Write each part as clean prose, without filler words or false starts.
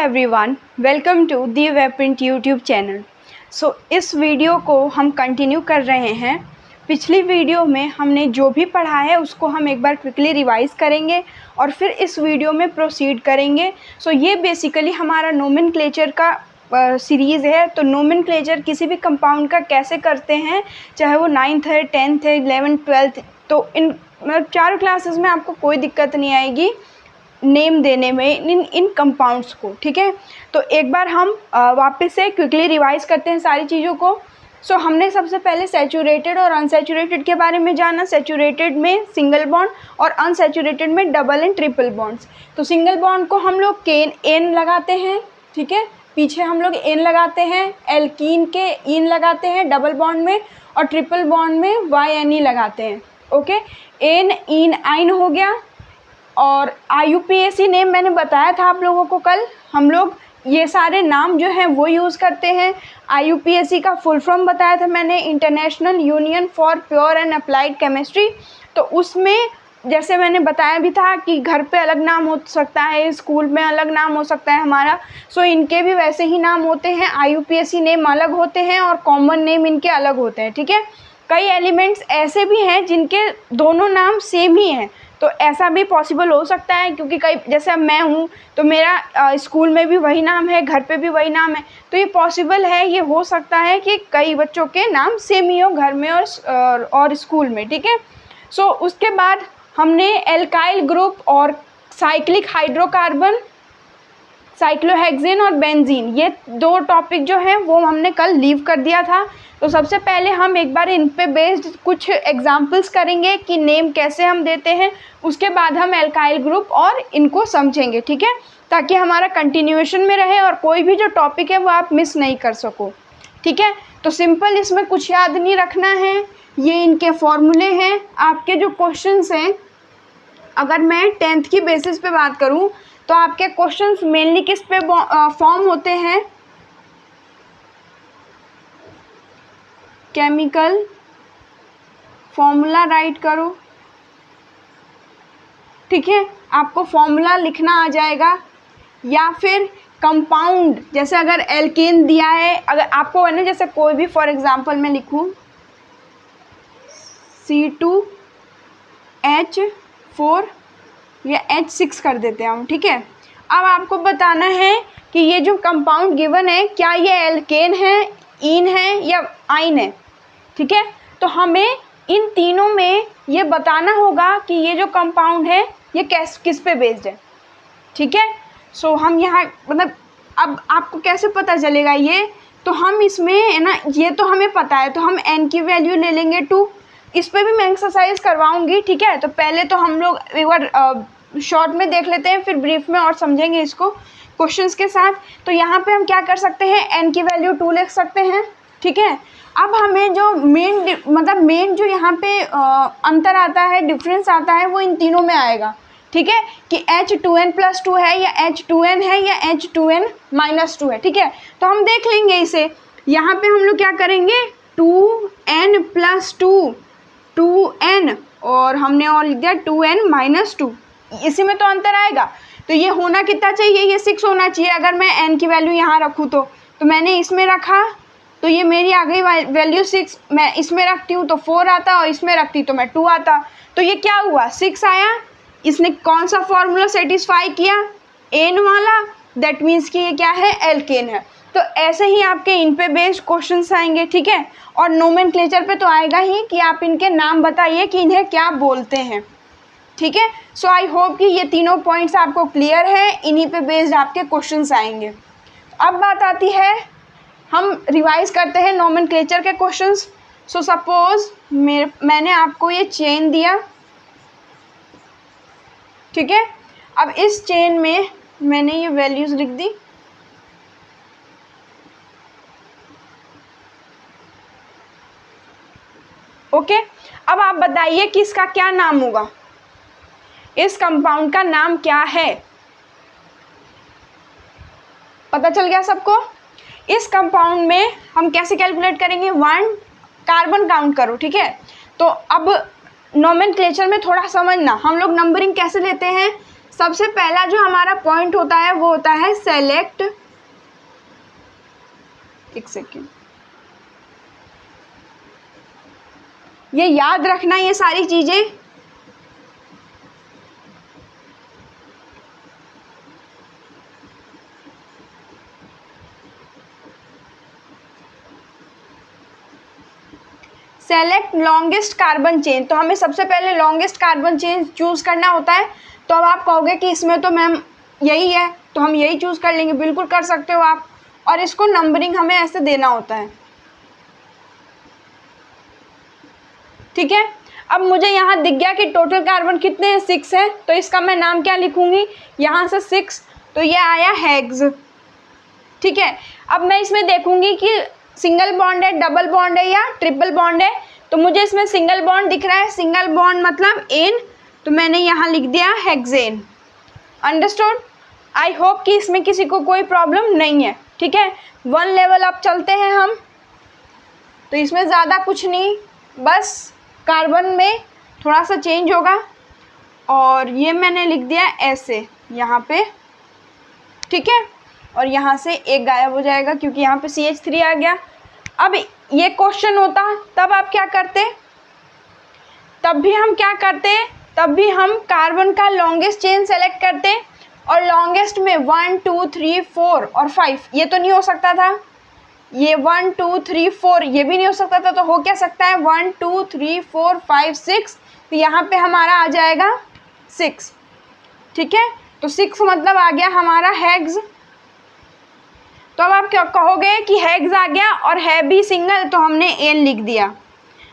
Everyone, welcome to the web print YouTube channel. इस video को हम कंटिन्यू कर रहे हैं। पिछली वीडियो में हमने जो भी पढ़ा है उसको हम एक बार क्विकली रिवाइज करेंगे और फिर इस वीडियो में प्रोसीड करेंगे। ये बेसिकली हमारा नोमेनक्लेचर का सीरीज़ है। तो नोमेनक्लेचर किसी भी कंपाउंड का कैसे करते हैं, चाहे वो 9th है, 10th है, 11th, 12th, तो इन चारों क्लासेस में आपको कोई दिक्कत नहीं आएगी नेम देने में इन कंपाउंड्स को। ठीक है, तो एक बार हम वापस से क्विकली रिवाइज करते हैं सारी चीज़ों को। हमने सबसे पहले सैचुरेटेड और अनसैचुरेटेड के बारे में जाना। सैचुरेटेड में सिंगल बॉन्ड और अनसैचुरेटेड में डबल एंड ट्रिपल बॉन्ड्स। तो सिंगल बॉन्ड को हम लोग एन लगाते हैं, ठीक है, पीछे हम लोग एन लगाते हैं, एल्कीन के इन लगाते हैं डबल बॉन्ड में, और ट्रिपल बॉन्ड में YNE लगाते हैं। ओके, एन इन आइन हो गया। और IUPAC नेम मैंने बताया था आप लोगों को कल। हम लोग ये सारे नाम जो हैं वो यूज़ करते हैं। IUPAC का फुल फॉर्म बताया था मैंने, international union for pure and applied chemistry. तो उसमें जैसे मैंने बताया भी था कि घर पे अलग नाम हो सकता है, स्कूल में अलग नाम हो सकता है हमारा। इनके भी वैसे ही नाम होते हैं। IUPAC नेम अलग होते हैं और कॉमन नेम इनके अलग होते हैं। ठीक है, कई एलिमेंट्स ऐसे भी हैं जिनके दोनों नाम सेम ही हैं। तो ऐसा भी पॉसिबल हो सकता है, क्योंकि कई जैसे अब मैं हूँ तो मेरा स्कूल में भी वही नाम है, घर पे भी वही नाम है। तो ये पॉसिबल है, ये हो सकता है कि कई बच्चों के नाम सेम ही हो घर में और स्कूल में। ठीक है, उसके बाद हमने एल्काइल ग्रुप और साइक्लिक हाइड्रोकार्बन, साइक्लोहेक्सेन और बेंजीन, ये दो टॉपिक जो हैं वो हमने कल लीव कर दिया था। तो सबसे पहले हम एक बार इन पे बेस्ड कुछ एग्जांपल्स करेंगे कि नेम कैसे हम देते हैं। उसके बाद हम एल्काइल ग्रुप और इनको समझेंगे, ठीक है, ताकि हमारा कंटिन्यूएशन में रहे और कोई भी जो टॉपिक है वो आप मिस नहीं कर सको। ठीक है, तो सिंपल इसमें कुछ याद नहीं रखना है, ये इनके फॉर्मूले हैं। आपके जो क्वेश्चंस हैं, अगर मैं 10th की बेसिस पे बात करूँ तो आपके क्वेश्चंस मेनली किस पे फॉर्म होते हैं, केमिकल फॉर्मूला राइट करो। ठीक है, आपको फॉर्मूला लिखना आ जाएगा, या फिर कंपाउंड, जैसे अगर एल्केन दिया है, अगर आपको है ना, जैसे कोई भी फॉर एग्जांपल मैं लिखूं C2H4 या H6 कर देते हैं हम। ठीक है, अब आपको बताना है कि ये जो कंपाउंड गिवन है क्या ये एल्केन है, इन है या आइन है। ठीक है, तो हमें इन तीनों में ये बताना होगा कि ये जो कंपाउंड है ये किस पे बेस्ड है। ठीक है, हम यहाँ मतलब अब आपको कैसे पता चलेगा ये, तो हम इसमें है ना, ये तो हमें पता है, तो हम n की वैल्यू ले लेंगे 2। इस पे भी मैं एक्सरसाइज करवाऊंगी। ठीक है, तो पहले तो हम लोग एक बार शॉर्ट में देख लेते हैं, फिर ब्रीफ में और समझेंगे इसको क्वेश्चंस के साथ। तो यहाँ पे हम क्या कर सकते हैं, n की वैल्यू 2 लिख सकते हैं। ठीक है, अब हमें जो मेन जो यहाँ पे अंतर आता है, डिफरेंस आता है, वो इन तीनों में आएगा। ठीक है, कि H2n+2 है या H2n है या H2n-2 है। ठीक है, तो हम देख लेंगे इसे। यहाँ पे हम लोग क्या करेंगे, 2n+2, 2n, और हमने और लिख दिया 2n-2, इसी में तो अंतर आएगा। तो ये होना कितना चाहिए, ये 6 होना चाहिए। अगर मैं n की वैल्यू यहाँ रखूँ तो मैंने इसमें रखा तो ये मेरी आ गई वैल्यू 6। मैं इसमें रखती हूँ तो 4 आता, और इसमें रखती तो मैं 2 आता। तो ये क्या हुआ, 6 आया। इसने कौन सा फॉर्मूला सेटिस्फाई किया, एन वाला, दैट मीन्स कि ये क्या है, एल्केन है। तो ऐसे ही आपके इन पे बेस्ड क्वेश्चंस आएंगे। ठीक है, और नोमेनक्लेचर पे तो आएगा ही कि आप इनके नाम बताइए कि इन्हें क्या बोलते हैं। ठीक है, आई होप कि ये तीनों पॉइंट्स आपको क्लियर है, इन्हीं पे बेस्ड आपके क्वेश्चंस आएंगे। अब बात आती है, हम रिवाइज करते हैं नोमेनक्लेचर के क्वेश्चंस। सपोज मैंने आपको ये चेन दिया, ठीक है, अब इस चेन में मैंने ये वैल्यूज लिख दी। ओके, अब आप बताइए कि इसका क्या नाम होगा, इस कंपाउंड का नाम क्या है। पता चल गया सबको। इस कंपाउंड में हम कैसे कैलकुलेट करेंगे, 1 कार्बन काउंट करो। ठीक है, तो अब नोमेनक्लेचर में थोड़ा समझना, हम लोग नंबरिंग कैसे लेते हैं, सबसे पहला जो हमारा पॉइंट होता है वो होता है सेलेक्ट, एक सेकेंड, ये याद रखना ये सारी चीजें। सेलेक्ट लॉन्गेस्ट कार्बन चेन, तो हमें सबसे पहले लॉन्गेस्ट कार्बन चेन चूज करना होता है। तो अब आप कहोगे कि इसमें तो मैम यही है, तो हम यही चूज कर लेंगे, बिल्कुल कर सकते हो आप। और इसको नंबरिंग हमें ऐसे देना होता है, ठीक है। अब मुझे यहाँ दिख गया कि टोटल कार्बन कितने हैं, 6 है, तो इसका मैं नाम क्या लिखूंगी, यहाँ से 6, तो ये आया हेक्स, ठीक है। अब मैं इसमें देखूंगी कि सिंगल बॉन्ड है, डबल बॉन्ड है या ट्रिपल बॉन्ड है। तो मुझे इसमें सिंगल बॉन्ड दिख रहा है, सिंगल बॉन्ड मतलब एन, तो मैंने यहाँ लिख दिया हेक्सेन। अंडरस्टूड? आई होप कि इसमें किसी को कोई प्रॉब्लम नहीं है, ठीक है। 1 लेवल अप चलते हैं हम, तो इसमें ज़्यादा कुछ नहीं, बस कार्बन में थोड़ा सा चेंज होगा, और ये मैंने लिख दिया ऐसे यहाँ पे, ठीक है। और यहाँ से एक गायब हो जाएगा क्योंकि यहाँ पे CH3 आ गया। अब ये क्वेश्चन होता तब आप क्या करते, तब भी हम क्या करते, तब भी हम कार्बन का लॉन्गेस्ट चेन सेलेक्ट करते, और लॉन्गेस्ट में 1 2 3 4 और 5 ये तो नहीं हो सकता था, ये 1 2 3 4 ये भी नहीं हो सकता था, तो हो क्या सकता है 1 2 3 4 5 6, तो यहाँ पे हमारा आ जाएगा 6, ठीक है। तो 6 मतलब आ गया हमारा हेक्स। तो अब आप क्या कहोगे कि हेक्स आ गया और है भी सिंगल, तो हमने एन लिख दिया,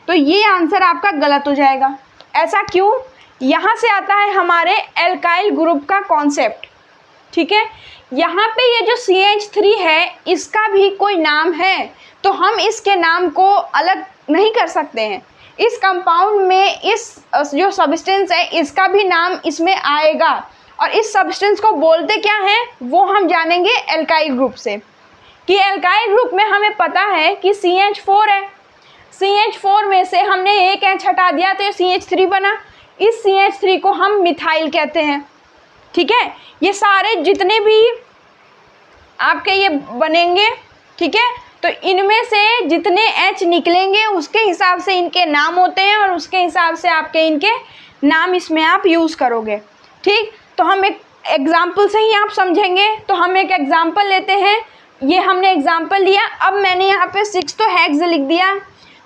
तो ये आंसर आपका गलत हो जाएगा। ऐसा क्यों? यहाँ से आता है हमारे एल्काइल ग्रुप का कॉन्सेप्ट, ठीक है। यहाँ पे ये जो CH3 है इसका भी कोई नाम है, तो हम इसके नाम को अलग नहीं कर सकते हैं। इस कंपाउंड में इस जो सब्सटेंस है इसका भी नाम इसमें आएगा, और इस सब्सटेंस को बोलते क्या हैं वो हम जानेंगे एल्काइल ग्रुप से। कि एल्काइल ग्रुप में हमें पता है कि CH4 है, CH4 में से हमने एक H हटा दिया तो ये CH3 बना, इस CH3 को हम मिथाइल कहते हैं, ठीक है। ये सारे जितने भी आपके ये बनेंगे, ठीक है, तो इनमें से जितने H निकलेंगे उसके हिसाब से इनके नाम होते हैं, और उसके हिसाब से आपके इनके नाम इसमें आप यूज़ करोगे, ठीक। तो हम एक एग्जाम्पल से ही आप समझेंगे, तो हम एक एग्जाम्पल लेते हैं। ये हमने एग्जाम्पल लिया, अब मैंने यहाँ पे 6 तो हेक्स लिख दिया,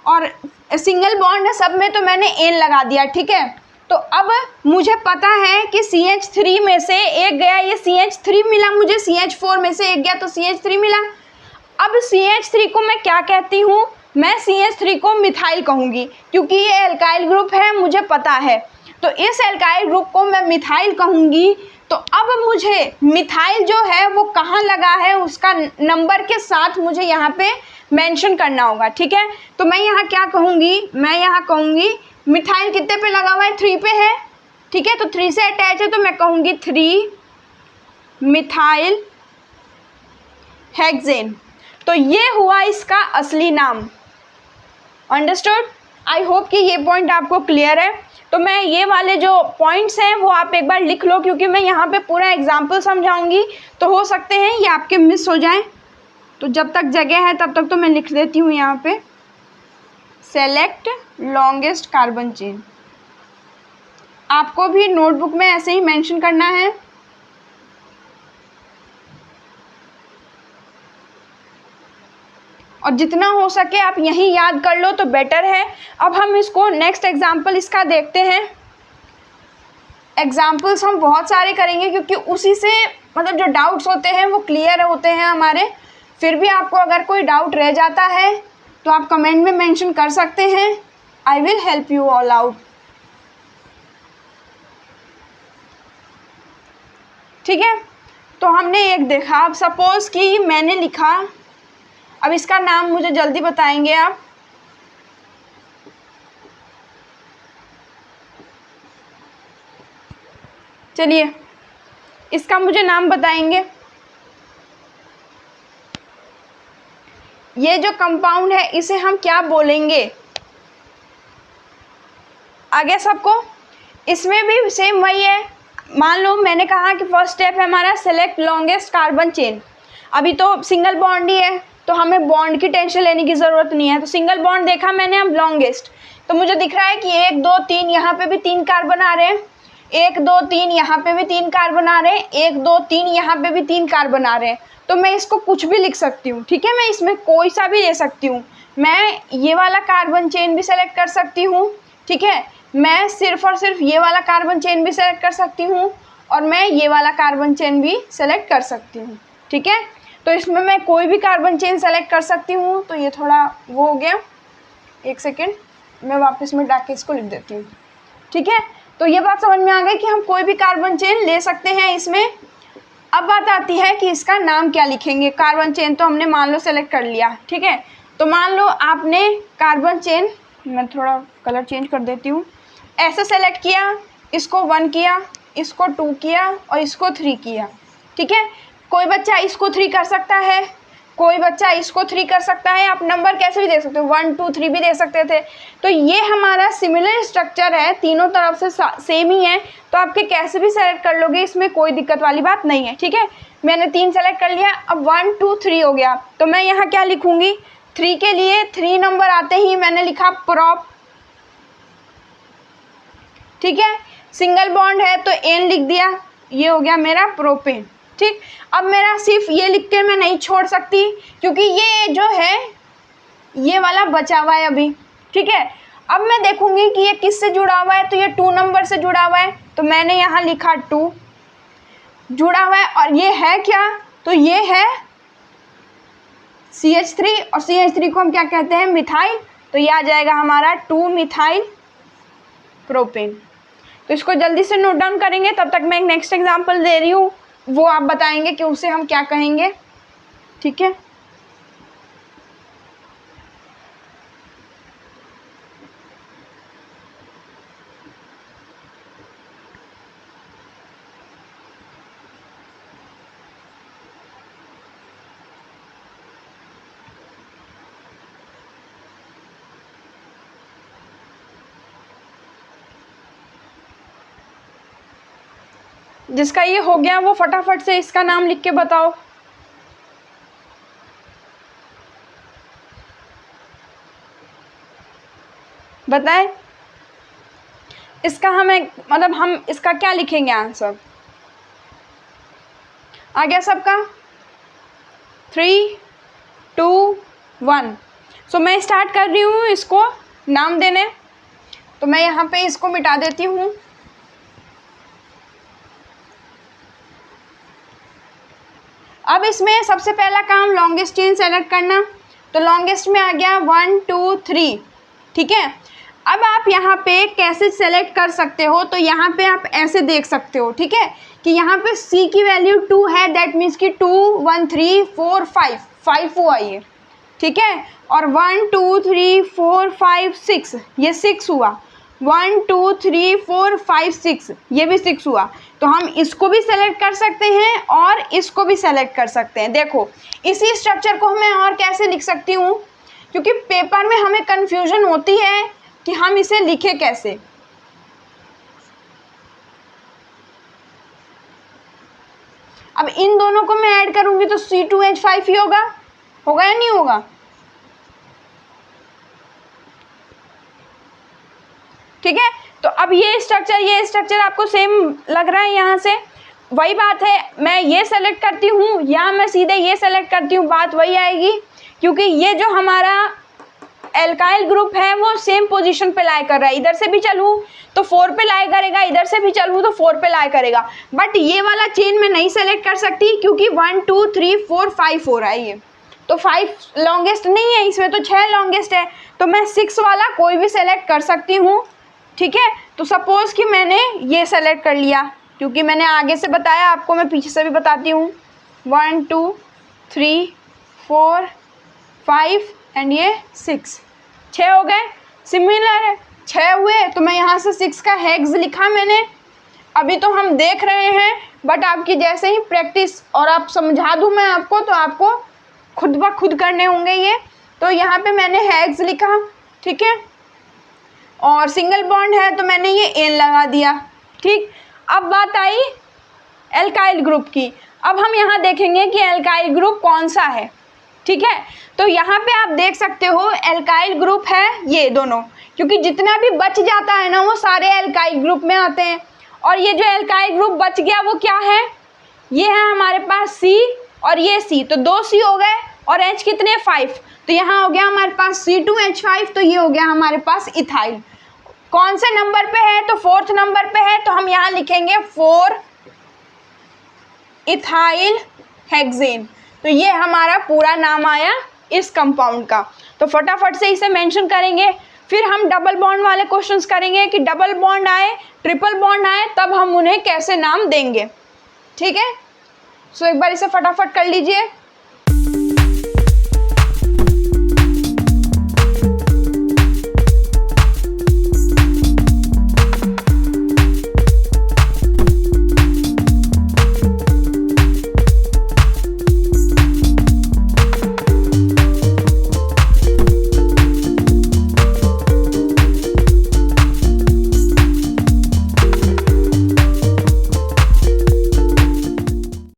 और सिंगल बॉन्ड है सब में, तो मैंने एन लगा दिया, ठीक है। तो अब मुझे पता है कि CH3 में से एक गया, ये CH3 मिला मुझे, CH4 में से एक गया तो CH3 मिला। अब CH3 को मैं क्या कहती हूँ, मैं CH3 को मिथाइल कहूँगी, क्योंकि ये एल्काइल ग्रुप है मुझे पता है, तो इस एल्काइल ग्रुप को मैं मिथाइल कहूँगी। तो अब मुझे मिथाइल जो है वो कहाँ लगा है उसका नंबर के साथ मुझे यहाँ पे मेंशन करना होगा, ठीक है। तो मैं यहाँ क्या कहूँगी, मैं यहाँ कहूँगी मिथाइल कितने पे लगा हुआ है, 3 पे है, ठीक है। तो 3 से अटैच है, तो मैं कहूँगी 3 मिथाइल हेक्सेन। तो ये हुआ इसका असली नाम। अंडरस्टूड? आई होप कि ये पॉइंट आपको क्लियर है। तो मैं ये वाले जो पॉइंट्स हैं वो आप एक बार लिख लो, क्योंकि मैं यहाँ पे पूरा एग्जाम्पल समझाऊंगी, तो हो सकते हैं ये आपके मिस हो जाएं। तो जब तक जगह है तब तक तो मैं लिख देती हूँ यहाँ पे सेलेक्ट लॉन्गेस्ट कार्बन चेन। आपको भी नोटबुक में ऐसे ही मेंशन करना है। और जितना हो सके आप यहीं याद कर लो तो बेटर है। अब हम इसको नेक्स्ट एग्जाम्पल इसका देखते हैं। एग्जाम्पल्स हम बहुत सारे करेंगे क्योंकि उसी से मतलब जो डाउट्स होते हैं वो क्लियर होते हैं हमारे। फिर भी आपको अगर कोई डाउट रह जाता है तो आप कमेंट में मेंशन कर सकते हैं। I will help you all out. ठीक है, तो हमने एक देखा। अब सपोज कि मैंने लिखा, अब इसका नाम मुझे जल्दी बताएंगे आप। चलिए इसका मुझे नाम बताएंगे। ये जो कंपाउंड है इसे हम क्या बोलेंगे? आगे सबको इसमें भी सेम वही है। मान लो मैंने कहा कि फर्स्ट स्टेप है हमारा सेलेक्ट लॉन्गेस्ट कार्बन चेन। अभी तो सिंगल बॉन्ड ही है तो हमें बॉन्ड की टेंशन लेने की ज़रूरत नहीं है। तो सिंगल बॉन्ड देखा मैंने, अब लॉन्गेस्ट, तो मुझे दिख रहा है कि 1 2 3 यहाँ पे भी 3 कार्बन आ रहे हैं, 1 2 3 यहाँ पे भी 3 कार्बन आ रहे हैं, 1 2 3 यहाँ पे भी 3 कार्बन आ रहे हैं। तो मैं इसको कुछ भी लिख सकती हूँ, ठीक है, मैं इसमें कोई सा भी ले सकती हूँ। मैं ये वाला कार्बन चेन भी सेलेक्ट कर सकती हूँ, ठीक है, मैं सिर्फ और सिर्फ ये वाला कार्बन चेन भी सेलेक्ट कर सकती हूँ, और मैं ये वाला कार्बन चेन भी सेलेक्ट कर सकती हूँ, ठीक है। तो इसमें मैं कोई भी कार्बन चेन सेलेक्ट कर सकती हूँ। तो ये थोड़ा वो हो गया, एक सेकेंड मैं वापस में डाक के इसको लिख देती हूँ, ठीक है। तो ये बात समझ में आ गई कि हम कोई भी कार्बन चेन ले सकते हैं इसमें। अब बात आती है कि इसका नाम क्या लिखेंगे। कार्बन चेन तो हमने मान लो सेलेक्ट कर लिया, ठीक है। तो मान लो आपने कार्बन चेन, मैं थोड़ा कलर चेंज कर देती हूँ, ऐसे सेलेक्ट किया, इसको 1 किया, इसको 2 किया और इसको 3 किया, ठीक है। कोई बच्चा इसको 3 कर सकता है, कोई बच्चा इसको 3 कर सकता है। आप नंबर कैसे भी दे सकते हो, 1 2 3 भी दे सकते थे। तो ये हमारा सिमिलर स्ट्रक्चर है, तीनों तरफ से सेम ही है, तो आपके कैसे भी सेलेक्ट कर लोगे, इसमें कोई दिक्कत वाली बात नहीं है, ठीक है। मैंने 3 सेलेक्ट कर लिया, अब 1 2 3 हो गया। तो मैं यहाँ क्या लिखूँगी, 3 के लिए 3 नंबर आते ही मैंने लिखा प्रोप, ठीक है। सिंगल बॉन्ड है तो एन लिख दिया, ये हो गया मेरा प्रोपेन, ठीक। अब मेरा सिर्फ ये लिख के मैं नहीं छोड़ सकती, क्योंकि ये जो है ये वाला बचा हुआ है अभी, ठीक है। अब मैं देखूंगी कि ये किससे जुड़ा हुआ है, तो ये 2 नंबर से जुड़ा हुआ है, तो मैंने यहाँ लिखा 2 जुड़ा हुआ है। और ये है क्या, तो ये है CH3, और CH3 को हम क्या कहते हैं, मिथाइल। तो ये आ जाएगा हमारा 2 मिथाइल प्रोपेन। तो इसको जल्दी से नोट डाउन करेंगे, तब तक मैं एक नेक्स्ट एग्जांपल दे रही हूँ, वो आप बताएंगे कि उसे हम क्या कहेंगे, ठीक है। जिसका ये हो गया वो फटाफट से इसका नाम लिख के बताओ। बताएं इसका हमें मतलब हम इसका क्या लिखेंगे आंसर। आ गया सबका, 3 2 1। सो मैं स्टार्ट कर रही हूँ इसको नाम देने। तो मैं यहाँ पे इसको मिटा देती हूँ। अब इसमें सबसे पहला काम लॉन्गेस्ट चेन सेलेक्ट करना। तो लॉन्गेस्ट में आ गया 1 2 3, ठीक है। अब आप यहाँ पे कैसे सेलेक्ट कर सकते हो, तो यहाँ पे आप ऐसे देख सकते हो, ठीक है, कि यहाँ पे C की वैल्यू 2 है, दैट मीन्स कि 2 1 3 4 5 हुआ ये, ठीक है। और 1 2 3 4 5 6, ये 6 हुआ। 1 2 3 4 5 6, ये भी 6 हुआ। तो हम इसको भी सेलेक्ट कर सकते हैं और इसको भी सेलेक्ट कर सकते हैं। देखो इसी स्ट्रक्चर को मैं और कैसे लिख सकती हूँ, क्योंकि पेपर में हमें कन्फ्यूजन होती है कि हम इसे लिखे कैसे। अब इन दोनों को मैं ऐड करूंगी तो C2H5 ही होगा या नहीं होगा, ठीक है। तो अब ये स्ट्रक्चर आपको सेम लग रहा है, यहाँ से वही बात है। मैं ये सेलेक्ट करती हूँ या मैं सीधे ये सेलेक्ट करती हूँ, बात वही आएगी, क्योंकि ये जो हमारा एल्काइल ग्रुप है वो सेम पोजीशन पे लाई कर रहा है। इधर से भी चलूँ तो 4 पे लाई करेगा, इधर से भी चलूँ तो 4 पे लाई करेगा। बट ये वाला चेन मैं नहीं सेलेक्ट कर सकती, क्योंकि 1 2 3 4 5 हो रहा है ये, तो 5 लॉन्गेस्ट नहीं है इसमें, तो 6 लॉन्गेस्ट है। तो मैं 6 वाला कोई भी सेलेक्ट कर सकती हूँ, ठीक है। तो सपोज कि मैंने ये सेलेक्ट कर लिया, क्योंकि मैंने आगे से बताया आपको, मैं पीछे से भी बताती हूँ। 1 2 3 4 5 एंड ये 6 हो गए, सिमिलर है, 6 हुए। तो मैं यहाँ से 6 का हेक्स लिखा मैंने। अभी तो हम देख रहे हैं, बट आपकी जैसे ही प्रैक्टिस और आप समझा दूँ मैं आपको, तो आपको खुद ब खुद करने होंगे ये। तो यहाँ पे मैंने हेक्स लिखा, ठीक है, और सिंगल बॉन्ड है तो मैंने ये एन लगा दिया, ठीक। अब बात आई एल्काइल ग्रुप की। अब हम यहाँ देखेंगे कि एल्काइल ग्रुप कौन सा है, ठीक है। तो यहाँ पे आप देख सकते हो एल्काइल ग्रुप है ये दोनों, क्योंकि जितना भी बच जाता है ना वो सारे एल्काइल ग्रुप में आते हैं। और ये जो एल्काइल ग्रुप बच गया वो क्या है, ये है हमारे पास C और ये C, तो 2 C हो गए और H कितने 5, तो यहाँ हो गया हमारे पास C2H5, तो ये हो गया हमारे पास इथाइल। कौन से नंबर पे है, तो 4th नंबर पे है, तो हम यहाँ लिखेंगे 4 इथाइल हेक्सेन। तो ये हमारा पूरा नाम आया इस कंपाउंड का। तो फटाफट से इसे मेंशन करेंगे। फिर हम डबल बॉन्ड वाले क्वेश्चंस करेंगे कि डबल बॉन्ड आए, ट्रिपल बॉन्ड आए, तब हम उन्हें कैसे नाम देंगे, ठीक है। सो एक बार इसे फटाफट कर लीजिए।